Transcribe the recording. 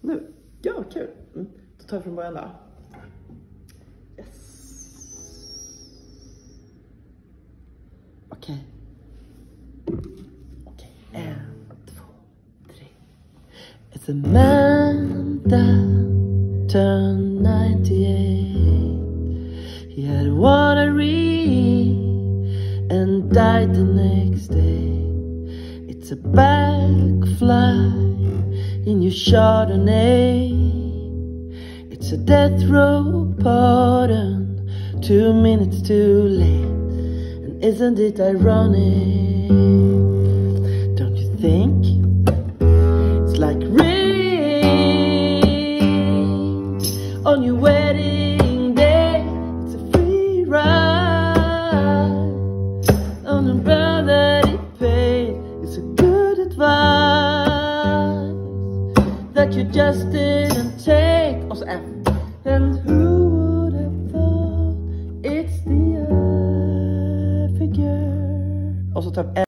Nu. Ja, kul. Då tar jag från början då. Yes. Okej. Okej. 1, 2, 3. It's Amanda turned 98. He had a watery and died the next day. It's a backfly in your Chardonnay. It's a death row pardon, 2 minutes too late. And isn't it ironic? Don't you think? It's like rain on your wedding day. It's a free ride on a bill that he paid. It's a good advice that you just didn't take. Och så F. And who would have thought it's the figure. Och så tar